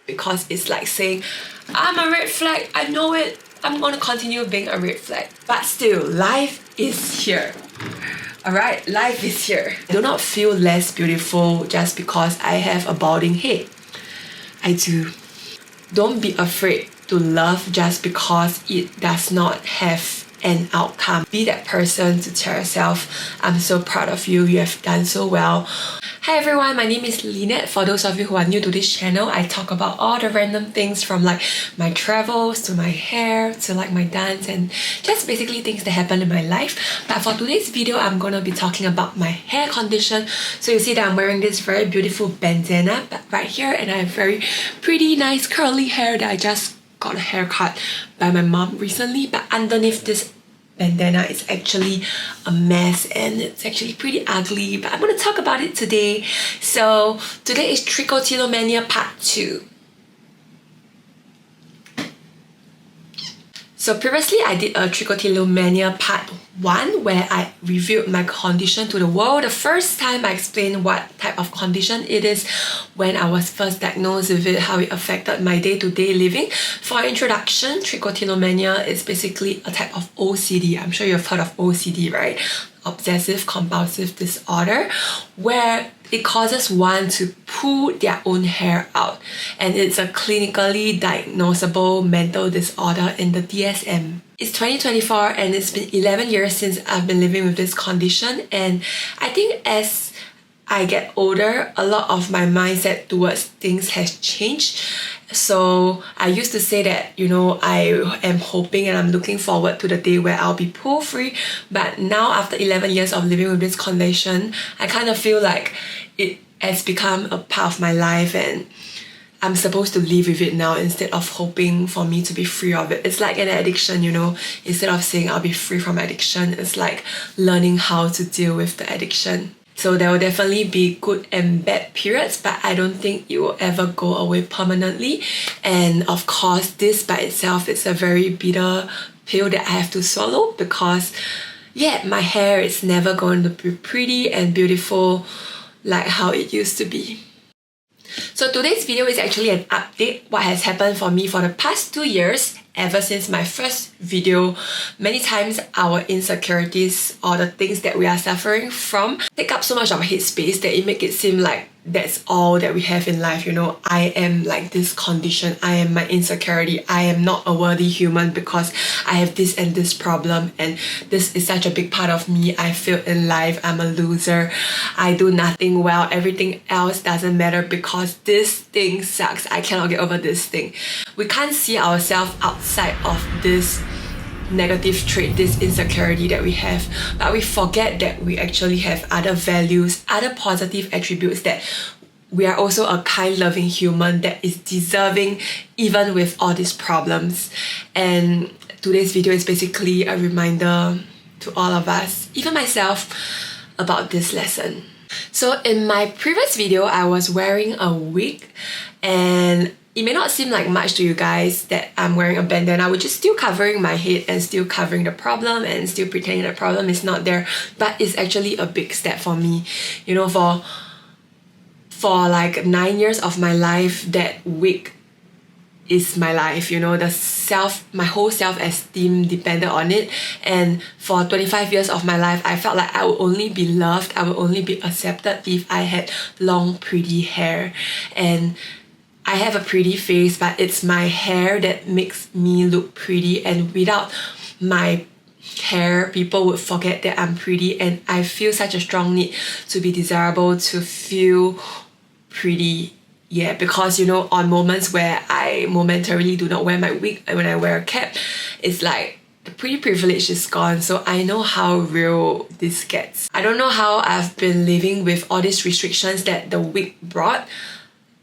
because it's like saying, I'm a red flag, I know it, I'm gonna continue being a red flag. But still, life is here. Alright, life is here. I do not feel less beautiful just because I have a balding head. I do. Don't be afraid to love just because it does not have an outcome. Be that person to tell yourself, I'm so proud of you, you have done so well. Hi everyone, my name is Lynette. For those of you who are new to this channel, I talk about all the random things from like my travels to my hair to like my dance and just basically things that happen in my life. But for today's video, I'm gonna be talking about my hair condition. So you see that I'm wearing this very beautiful bandana right here, and I have very pretty nice curly hair that I just got a haircut by my mom recently. But underneath this bandana is actually a mess and it's actually pretty ugly, but I'm going to talk about it today. So today is Trichotillomania part 2. So previously I did a Trichotillomania part 1 where I reviewed my condition to the world. The first time I explained what type of condition it is, when I was first diagnosed with it, how it affected my day-to-day living. For introduction, Trichotillomania is basically a type of OCD. I'm sure you've heard of OCD, right? Obsessive compulsive disorder, where it causes one to pull their own hair out, and it's a clinically diagnosable mental disorder in the DSM. It's 2024 and it's been 11 years since I've been living with this condition, and I think as I get older, a lot of my mindset towards things has changed. So I used to say that, you know, I am hoping and I'm looking forward to the day where I'll be poo free. But now after 11 years of living with this condition, I kind of feel like it has become a part of my life and I'm supposed to live with it now instead of hoping for me to be free of it. It's like an addiction, you know. Instead of saying I'll be free from addiction, it's like learning how to deal with the addiction. So there will definitely be good and bad periods, but I don't think it will ever go away permanently. And of course, this by itself is a very bitter pill that I have to swallow because, yeah, my hair is never going to be pretty and beautiful like how it used to be. So today's video is actually an update what has happened for me for the past 2 years. Ever since my first video, many times our insecurities or the things that we are suffering from take up so much of headspace that it makes it seem like that's all that we have in life. You know, I am like this condition, I am my insecurity, I am not a worthy human because I have this and this problem, and this is such a big part of me. I failed in life, I'm a loser, I do nothing well, everything else doesn't matter because this thing sucks, I cannot get over this thing. We can't see ourselves outside of this negative trait, this insecurity that we have, but we forget that we actually have other values, other positive attributes, that we are also a kind, loving human that is deserving even with all these problems. And today's video is basically a reminder to all of us, even myself, about this lesson. So in my previous video, I was wearing a wig, and it may not seem like much to you guys that I'm wearing a bandana, which is still covering my head and still covering the problem and still pretending the problem is not there, but it's actually a big step for me. You know, for like 9 years of my life, that wig is my life, you know, my whole self-esteem depended on it. And for 25 years of my life, I felt like I would only be loved, I would only be accepted if I had long, pretty hair. And I have a pretty face, but it's my hair that makes me look pretty, and without my hair, people would forget that I'm pretty, and I feel such a strong need to be desirable, to feel pretty. Yeah, because, you know, on moments where I momentarily do not wear my wig and when I wear a cap, it's like the pretty privilege is gone. So I know how real this gets. I don't know how I've been living with all these restrictions that the wig brought.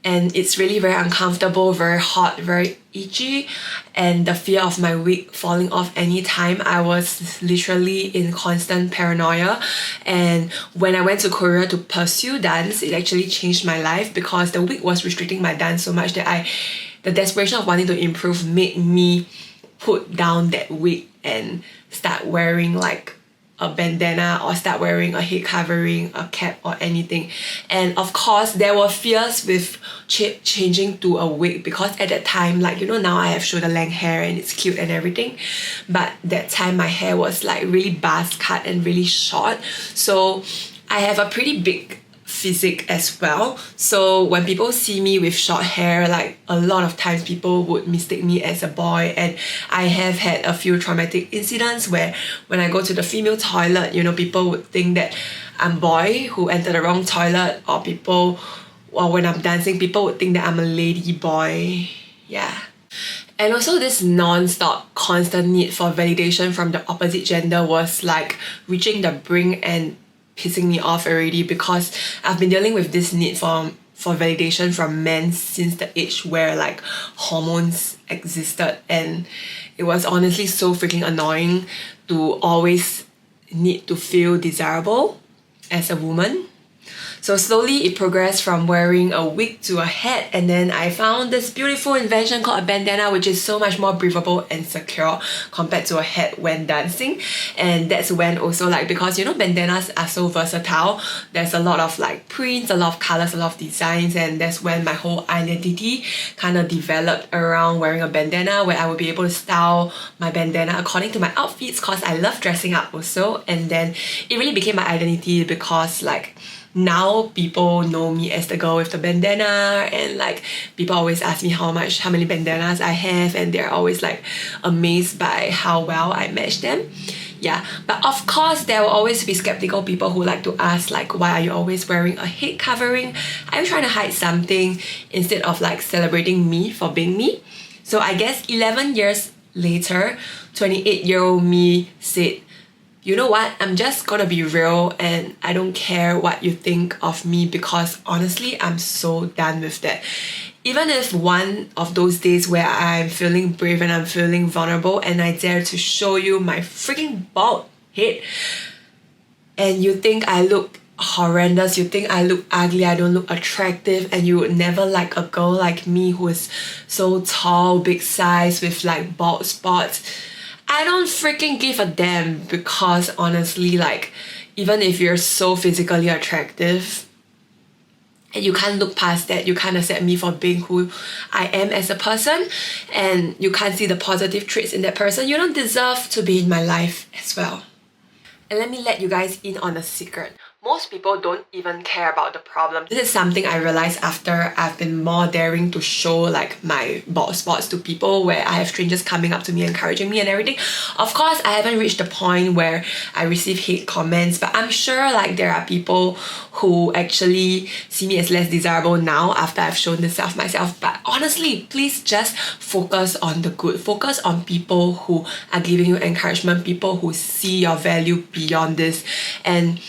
And it's really very uncomfortable, very hot, very itchy, and the fear of my wig falling off anytime. I was literally in constant paranoia. And when I went to Korea to pursue dance, it actually changed my life because the wig was restricting my dance so much that the desperation of wanting to improve made me put down that wig and start wearing like a bandana or start wearing a head covering, a cap or anything. And of course, there were fears with changing to a wig, because at that time, like, you know, now I have shoulder length hair and it's cute and everything, but that time my hair was like really buzz cut and really short. So I have a pretty big physique as well, so when people see me with short hair, like a lot of times people would mistake me as a boy. And I have had a few traumatic incidents where when I go to the female toilet, you know, people would think that I'm boy who entered the wrong toilet, or when I'm dancing, people would think that I'm a lady boy. Yeah. And also this non-stop constant need for validation from the opposite gender was like reaching the brink and pissing me off already, because I've been dealing with this need for validation from men since the age where like hormones existed, and it was honestly so freaking annoying to always need to feel desirable as a woman. So slowly it progressed from wearing a wig to a hat, and then I found this beautiful invention called a bandana, which is so much more breathable and secure compared to a hat when dancing. And that's when also, like, because you know bandanas are so versatile, there's a lot of like prints, a lot of colors, a lot of designs, and that's when my whole identity kind of developed around wearing a bandana, where I would be able to style my bandana according to my outfits, because I love dressing up also. And then it really became my identity, because like now people know me as the girl with the bandana, and like people always ask me how many bandanas I have, and they're always like amazed by how well I match them. Yeah, but of course there will always be skeptical people who like to ask like, why are you always wearing a head covering? Are you trying to hide something instead of like celebrating me for being me? So I guess 11 years later, 28-year-old me said, you know what, I'm just gonna be real, and I don't care what you think of me, because honestly, I'm so done with that. Even if one of those days where I'm feeling brave and I'm feeling vulnerable and I dare to show you my freaking bald head, and you think I look horrendous, you think I look ugly, I don't look attractive, and you would never like a girl like me who is so tall, big size with like bald spots, I don't freaking give a damn, because honestly, like, even if you're so physically attractive and you can't look past that, you can't accept me for being who I am as a person, and you can't see the positive traits in that person, you don't deserve to be in my life as well. And let me let you guys in on a secret. Most people don't even care about the problem. This is something I realized after I've been more daring to show like my bald spots to people, where I have strangers coming up to me, encouraging me and everything. Of course, I haven't reached the point where I receive hate comments, but I'm sure like there are people who actually see me as less desirable now after I've shown this of myself. But honestly, please just focus on the good. Focus on people who are giving you encouragement, people who see your value beyond this. And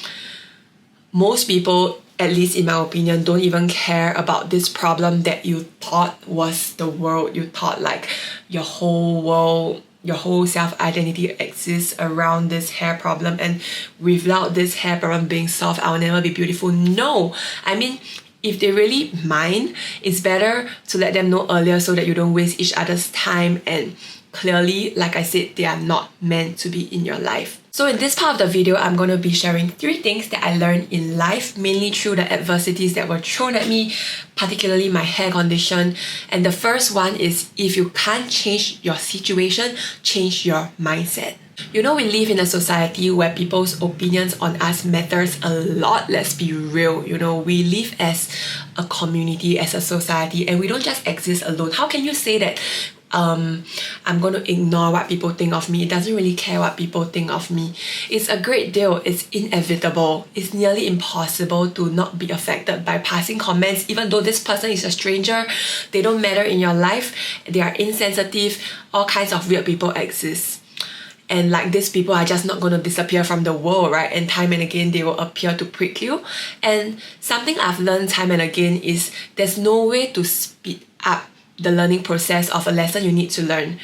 most people, at least in my opinion, don't even care about this problem that you thought was the world. You thought like your whole world, your whole self-identity exists around this hair problem, and without this hair problem being solved, I'll never be beautiful. No, I mean, if they really mind, it's better to let them know earlier so that you don't waste each other's time, and clearly, like I said, they are not meant to be in your life. So in this part of the video, I'm going to be sharing 3 things that I learned in life, mainly through the adversities that were thrown at me, particularly my hair condition. And the first one is, if you can't change your situation, change your mindset. You know, we live in a society where people's opinions on us matters a lot. Let's be real. You know, we live as a community, as a society, and we don't just exist alone. How can you say that I'm going to ignore what people think of me? It doesn't really care what people think of me. It's a great deal. It's inevitable. It's nearly impossible to not be affected by passing comments, even though this person is a stranger. They don't matter in your life. They are insensitive. All kinds of weird people exist. And like, these people are just not going to disappear from the world, right? And time and again, they will appear to prick you. And something I've learned time and again is there's no way to speed up the learning process of a lesson you need to learn.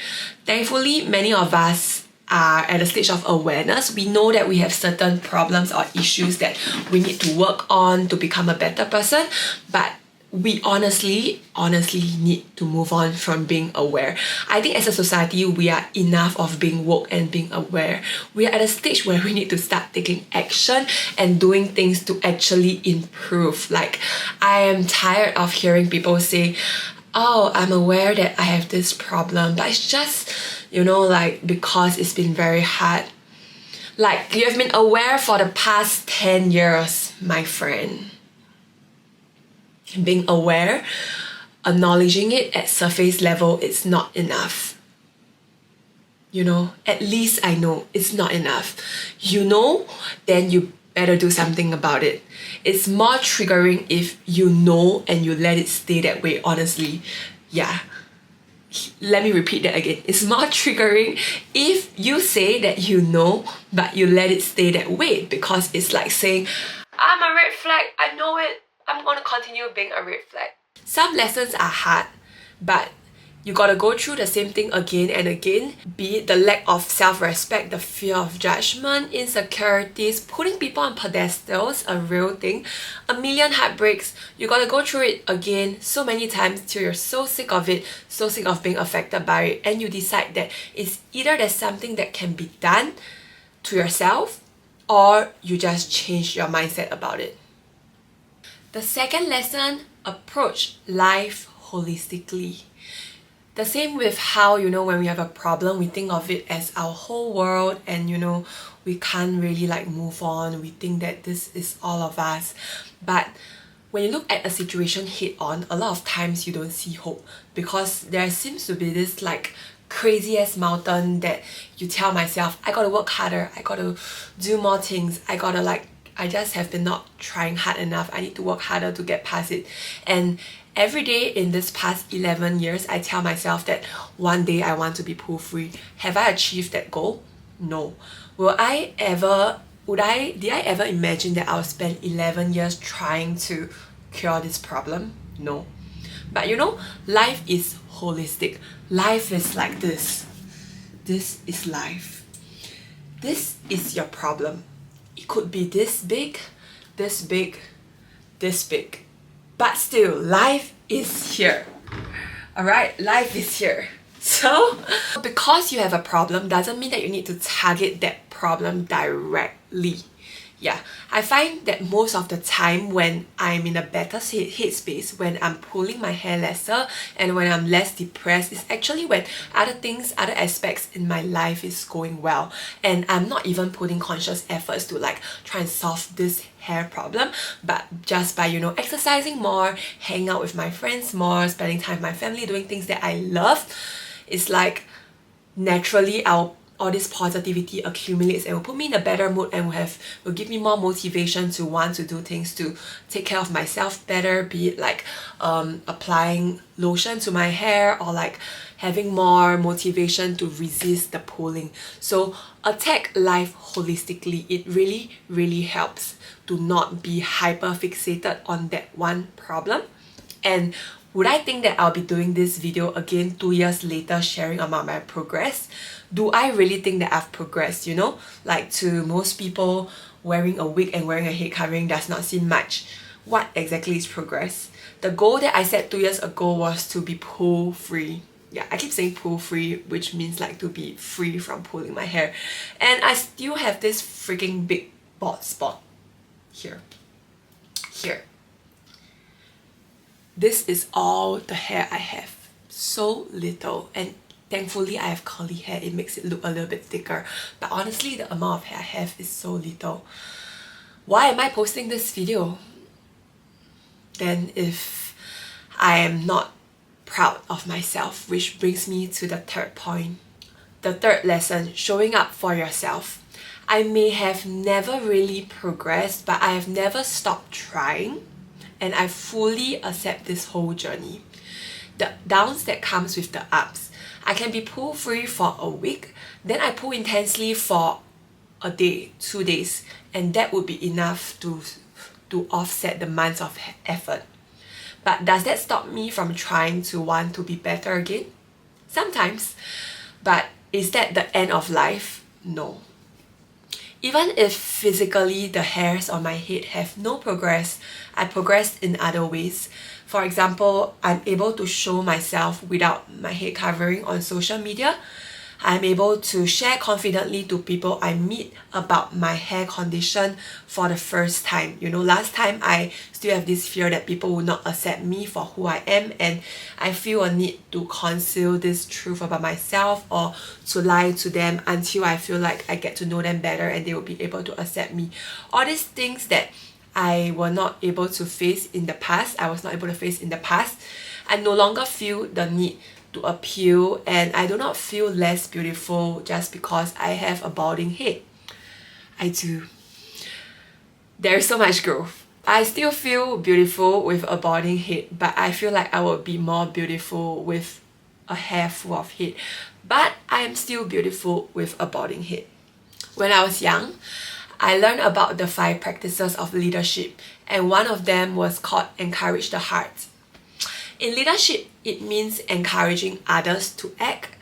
Thankfully, many of us are at a stage of awareness. We know that we have certain problems or issues that we need to work on to become a better person. But we honestly need to move on from being aware. I think as a society, we are enough of being woke and being aware. We are at a stage where we need to start taking action and doing things to actually improve. Like, I am tired of hearing people say, oh, I'm aware that I have this problem, but it's just, like, because it's been very hard. Like, you have been aware for the past 10 years, my friend. Being aware, acknowledging it at surface level, it's not enough. At least I know it's not enough. Then you better do something about it. It's more triggering if you know and you let it stay that way, honestly. Yeah. Let me repeat that again. It's more triggering if you say that you know, but you let it stay that way, because it's like saying, I'm a red flag, I know it, I'm gonna continue being a red flag. Some lessons are hard, but you gotta go through the same thing again and again, be it the lack of self-respect, the fear of judgment, insecurities, putting people on pedestals, a real thing, a million heartbreaks. You gotta go through it again so many times till you're so sick of it, so sick of being affected by it, and you decide that it's either there's something that can be done to yourself, or you just change your mindset about it. The second lesson, approach life holistically. The same with how, when we have a problem, we think of it as our whole world, and we can't really move on. We think that this is all of us. But when you look at a situation head on, a lot of times you don't see hope, because there seems to be this crazy ass mountain that you tell myself, I gotta work harder, I gotta do more things, I just have been not trying hard enough. I need to work harder to get past it. And every day in this past 11 years, I tell myself that one day I want to be pool free. Have I achieved that goal? No. Did I ever imagine that I'll spend 11 years trying to cure this problem? No. But life is holistic. Life is like this. This is life. This is your problem. It could be this big, this big, this big. But still, life is here. Alright, life is here. So, because you have a problem doesn't mean that you need to target that problem directly. Yeah, I find that most of the time when I'm in a better headspace, when I'm pulling my hair lesser and when I'm less depressed, it's actually when other things, other aspects in my life is going well, and I'm not even putting conscious efforts to try and solve this hair problem, but just by exercising more, hanging out with my friends more, spending time with my family, doing things that I love, it's naturally all this positivity accumulates and will put me in a better mood and will give me more motivation to want to do things to take care of myself better, be it applying lotion to my hair, or having more motivation to resist the pulling. So attack life holistically. It really, really helps to not be hyper fixated on that one problem. And would I think that I'll be doing this video again 2 years later, sharing about my progress? Do I really think that I've progressed, to most people, wearing a wig and wearing a head covering does not seem much. What exactly is progress? The goal that I set 2 years ago was to be poo free. Yeah, I keep saying poo free, which means to be free from pulling my hair. And I still have this freaking big bald spot here. This is all the hair I have. So little, and thankfully I have curly hair. It makes it look a little bit thicker. But honestly, the amount of hair I have is so little. Why am I posting this video? Then if I am not proud of myself, which brings me to the third point. The third lesson, showing up for yourself. I may have never really progressed, but I have never stopped trying. And I fully accept this whole journey. The downs that comes with the ups. I can be pull free for a week, then I pull intensely for a day, 2 days, and that would be enough to offset the months of effort. But does that stop me from trying to want to be better again? Sometimes. But is that the end of life? No. Even if physically the hairs on my head have no progress, I progressed in other ways. For example, I'm able to show myself without my head covering on social media. I'm able to share confidently to people I meet about my hair condition for the first time. You know, last time I still have this fear that people will not accept me for who I am, and I feel a need to conceal this truth about myself or to lie to them until I feel like I get to know them better and they will be able to accept me. All these things that I was not able to face in the past, I no longer feel the need to appeal, and I do not feel less beautiful just because I have a balding head. I do. There is so much growth. I still feel beautiful with a balding head, but I feel like I would be more beautiful with a hair full of head. But I am still beautiful with a balding head. When I was young, I learned about the 5 practices of leadership, and one of them was called Encourage the Heart. In leadership, it means encouraging others to act,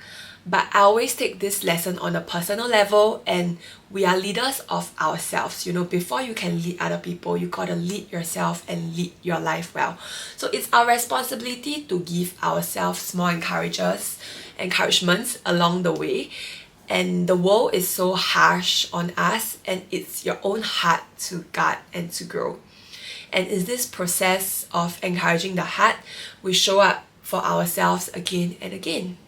but I always take this lesson on a personal level, and we are leaders of ourselves. You know, before you can lead other people, you gotta lead yourself and lead your life well. So it's our responsibility to give ourselves small encouragements along the way. And the world is so harsh on us, and it's your own heart to guard and to grow. And in this process of encouraging the heart, we show up for ourselves again and again.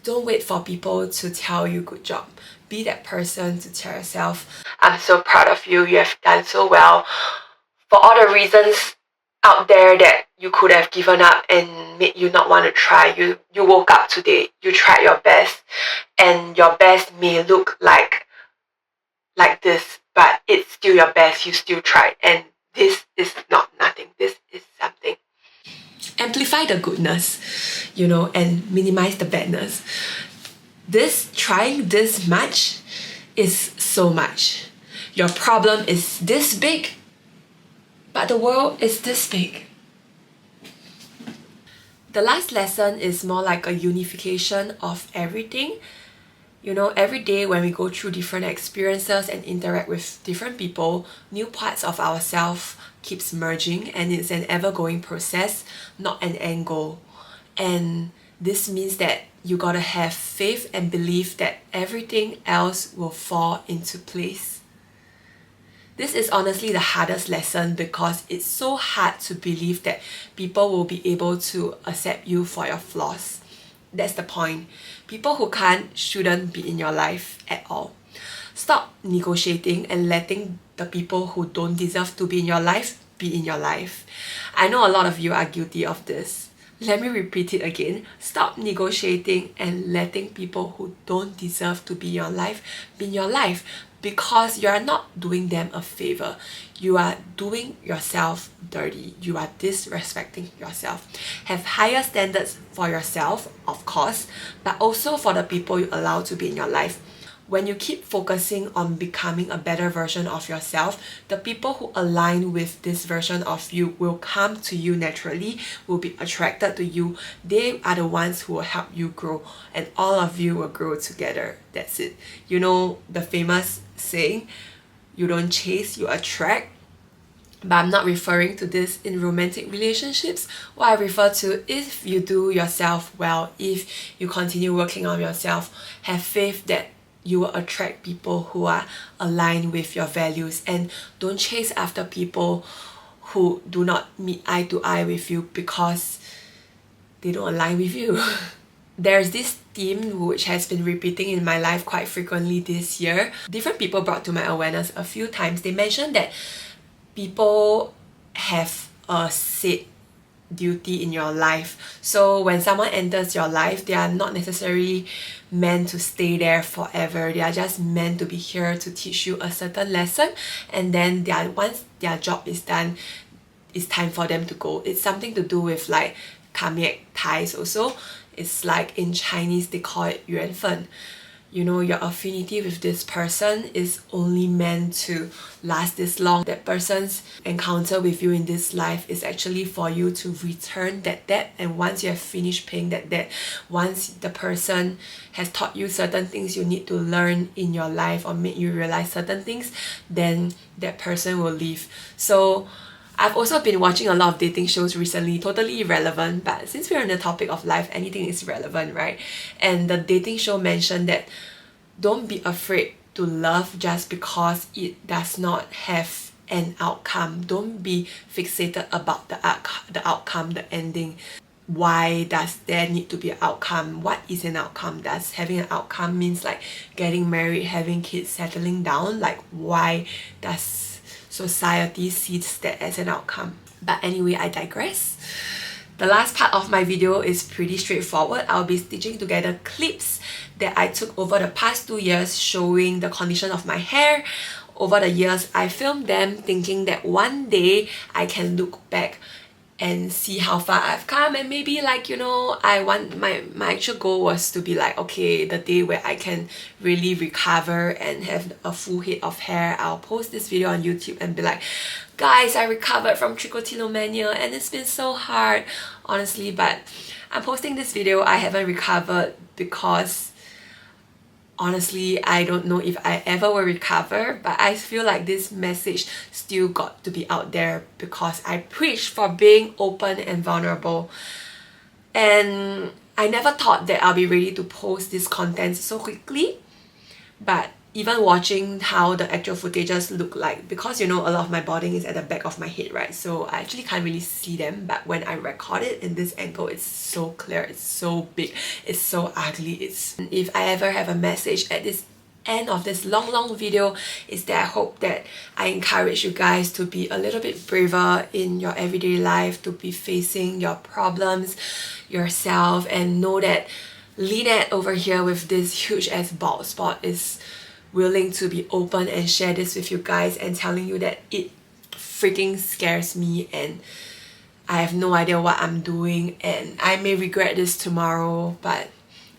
Don't wait for people to tell you good job. Be that person to tell yourself, I'm so proud of you, you have done so well. For all the reasons out there that you could have given up and made you not want to try, you woke up today, you tried your best, and your best may look like this, but it's still your best, you still tried, and this is not nothing, this is something. Amplify the goodness, you know, and minimize the badness. Trying this much is so much. Your problem is this big, but the world is this big. The last lesson is more like a unification of everything. You know, every day when we go through different experiences and interact with different people, new parts of ourselves keeps merging, and it's an ever-going process, not an end goal. And this means that you gotta have faith and believe that everything else will fall into place. This is honestly the hardest lesson because it's so hard to believe that people will be able to accept you for your flaws. That's the point. People who can't shouldn't be in your life at all. Stop negotiating and letting the people who don't deserve to be in your life be in your life. I know a lot of you are guilty of this. Let me repeat it again. Stop negotiating and letting people who don't deserve to be in your life be in your life, because you are not doing them a favor. You are doing yourself dirty. You are disrespecting yourself. Have higher standards for yourself, of course, but also for the people you allow to be in your life. When you keep focusing on becoming a better version of yourself, the people who align with this version of you will come to you naturally, will be attracted to you. They are the ones who will help you grow, and all of you will grow together. That's it. You know the famous saying, you don't chase, you attract. But I'm not referring to this in romantic relationships. What I refer to, if you do yourself well, if you continue working on yourself, have faith that you will attract people who are aligned with your values, and don't chase after people who do not meet eye to eye with you because they don't align with you. There's this theme which has been repeating in my life quite frequently this year. Different people brought to my awareness a few times. They mentioned that people have a set duty in your life. So when someone enters your life, they are not necessarily meant to stay there forever. They are just meant to be here to teach you a certain lesson, and then once their job is done, it's time for them to go. It's something to do with like karmic ties also. It's like in Chinese they call it 缘分. You know, your affinity with this person is only meant to last this long. That person's encounter with you in this life is actually for you to return that debt, and once you have finished paying that debt, once the person has taught you certain things you need to learn in your life or make you realize certain things, then that person will leave. So I've also been watching a lot of dating shows recently, totally irrelevant, but since we're on the topic of life, anything is relevant, right? And the dating show mentioned that don't be afraid to love just because it does not have an outcome. Don't be fixated about the outcome, the ending. Why does there need to be an outcome? What is an outcome? Does having an outcome means like getting married, having kids, settling down? Like, why does society sees that as an outcome? But anyway, I digress. The last part of my video is pretty straightforward. I'll be stitching together clips that I took over the past 2 years showing the condition of my hair. Over the years, I filmed them thinking that one day I can look back and see how far I've come, and maybe like, you know, I want my actual goal was to be like, okay, the day where I can really recover and have a full head of hair, I'll post this video on YouTube and be like, guys, I recovered from trichotillomania and it's been so hard, honestly. But I'm posting this video, I haven't recovered because honestly, I don't know if I ever will recover, but I feel like this message still got to be out there because I preach for being open and vulnerable. And I never thought that I'll be ready to post this content so quickly, but even watching how the actual footages look like, because you know a lot of my boarding is at the back of my head, right? So I actually can't really see them, but when I record it in this angle, it's so clear, it's so big, it's so ugly. If I ever have a message at this end of this long video, is that I hope that I encourage you guys to be a little bit braver in your everyday life, to be facing your problems yourself, and know that Lynette over here with this huge ass bald spot is willing to be open and share this with you guys and telling you that it freaking scares me and I have no idea what I'm doing and I may regret this tomorrow, but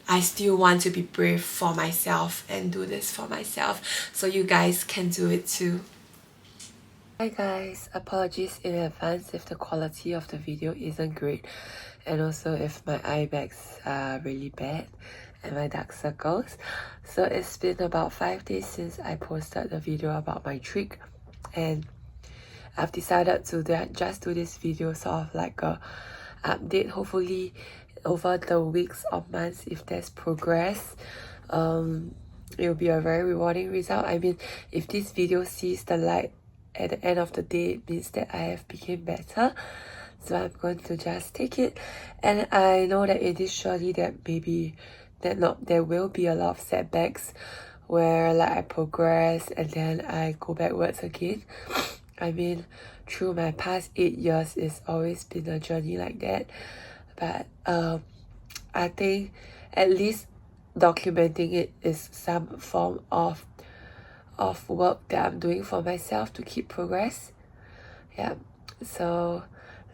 I still want to be brave for myself and do this for myself so you guys can do it too. Hi guys, apologies in advance if the quality of the video isn't great and also if my eye bags are really bad and my dark circles. So it's been about 5 days since I posted the video about my trick, and I've decided to just do this video sort of like a update, hopefully over the weeks or months. If there's progress, it'll be a very rewarding result. I mean, if this video sees the light at the end of the day, it means that I have become better. So I'm going to just take it, and I know that it is surely that maybe there will be a lot of setbacks where like I progress and then I go backwards again. I mean, through my past 8 years, it's always been a journey like that. But I think at least documenting it is some form of work that I'm doing for myself to keep progress. Yeah, so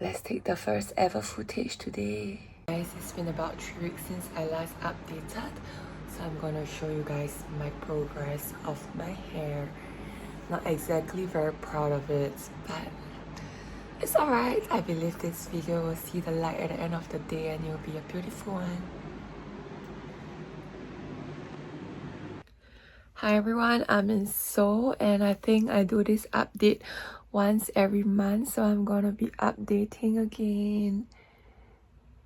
let's take the first ever footage today. Guys, it's been about 3 weeks since I last updated, so I'm gonna show you guys my progress of my hair. Not exactly very proud of it, but it's alright. I believe this video will see the light at the end of the day and it will be a beautiful one. Hi everyone, I'm in Seoul and I think I do this update once every month, so I'm gonna be updating again.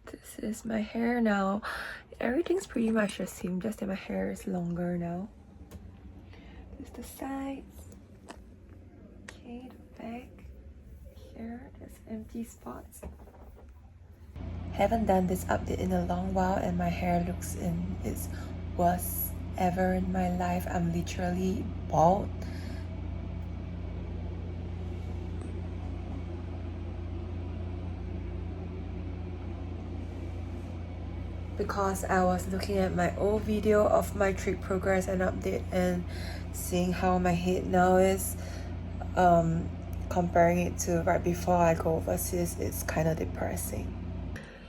This is my hair now. Everything's pretty much the same, just that my hair is longer now. This is the sides. Okay, the back. Here, there's empty spots. Haven't done this update in a long while and my hair looks in its worst ever in my life. I'm literally bald. Because I was looking at my old video of my trick progress and update and seeing how my head now is, comparing it to right before I go overseas, it's kind of depressing.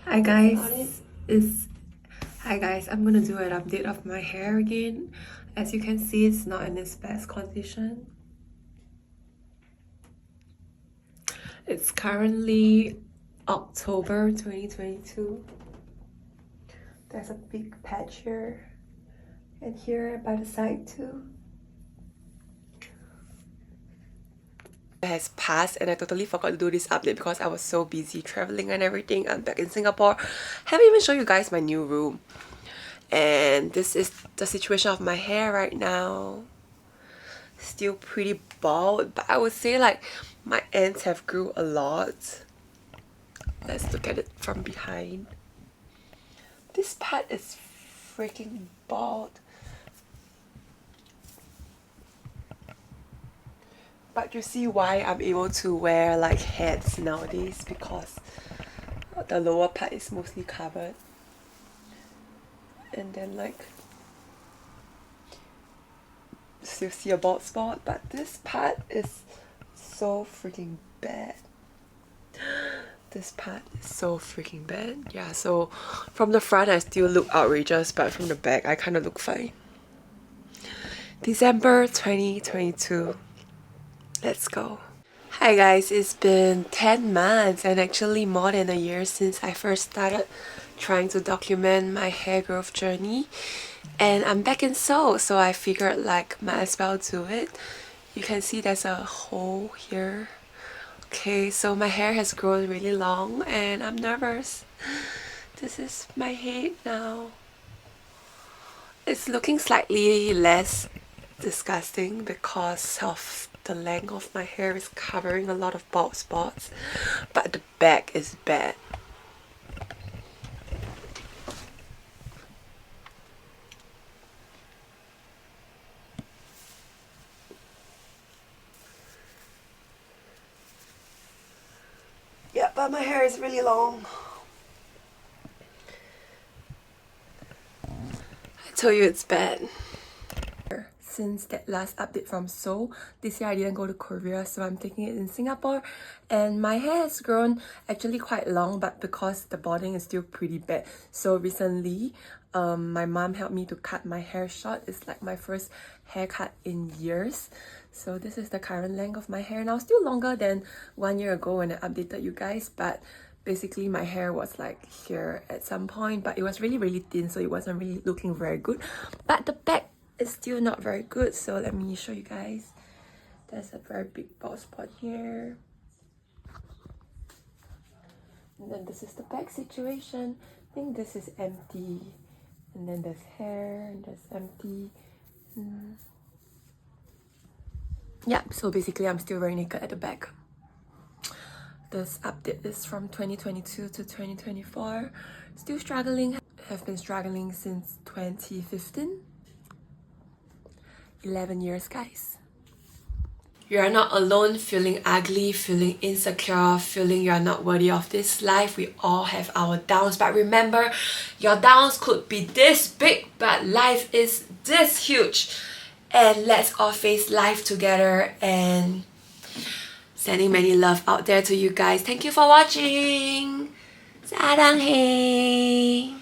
Hi guys, I'm gonna do an update of my hair again. As you can see, it's not in its best condition. It's currently October 2022. There's a big patch here and here by the side too. has passed and I totally forgot to do this update because I was so busy traveling and everything. I'm back in Singapore. Haven't even shown you guys my new room. And this is the situation of my hair right now. Still pretty bald, but I would say like my ends have grew a lot. Let's look at it from behind. This part is freaking bald. But you see why I'm able to wear like hats nowadays, because the lower part is mostly covered. And then like still see a bald spot, but this part is so freaking bad. This part is so freaking bad. Yeah, so from the front I still look outrageous, but from the back I kind of look fine. December 2022. Let's go. Hi guys, it's been 10 months and actually more than a year since I first started trying to document my hair growth journey, and I'm back in Seoul, so I figured like might as well do it. You can see there's a hole here. Okay, so my hair has grown really long and I'm nervous. This is my head now. It's looking slightly less disgusting because of the length of my hair is covering a lot of bald spots, but the back is bad. Yeah, but my hair is really long. I told you it's bad. Since that last update from Seoul, this year I didn't go to Korea, so I'm taking it in Singapore, and my hair has grown actually quite long, but because the balding is still pretty bad, so recently my mom helped me to cut my hair short. It's like my first haircut in years. So this is the current length of my hair now, still longer than 1 year ago when I updated you guys, but basically my hair was like here at some point, but it was really thin, so it wasn't really looking very good. But the back is still not very good, so let me show you guys. There's a very big bald spot here, and then this is the back situation. I think this is empty, and then there's hair and there's empty. Yeah, so basically I'm still very naked at the back. This update is from 2022 to 2024. Still struggling. Have been struggling since 2015. 11 years, guys. You are not alone feeling ugly, feeling insecure, feeling you are not worthy of this life. We all have our downs, but remember, your downs could be this big, but life is this huge. And let's all face life together, and sending many love out there to you guys. Thank you for watching. 사랑해.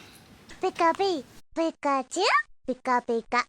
Pika Pikachu, Pika Pika.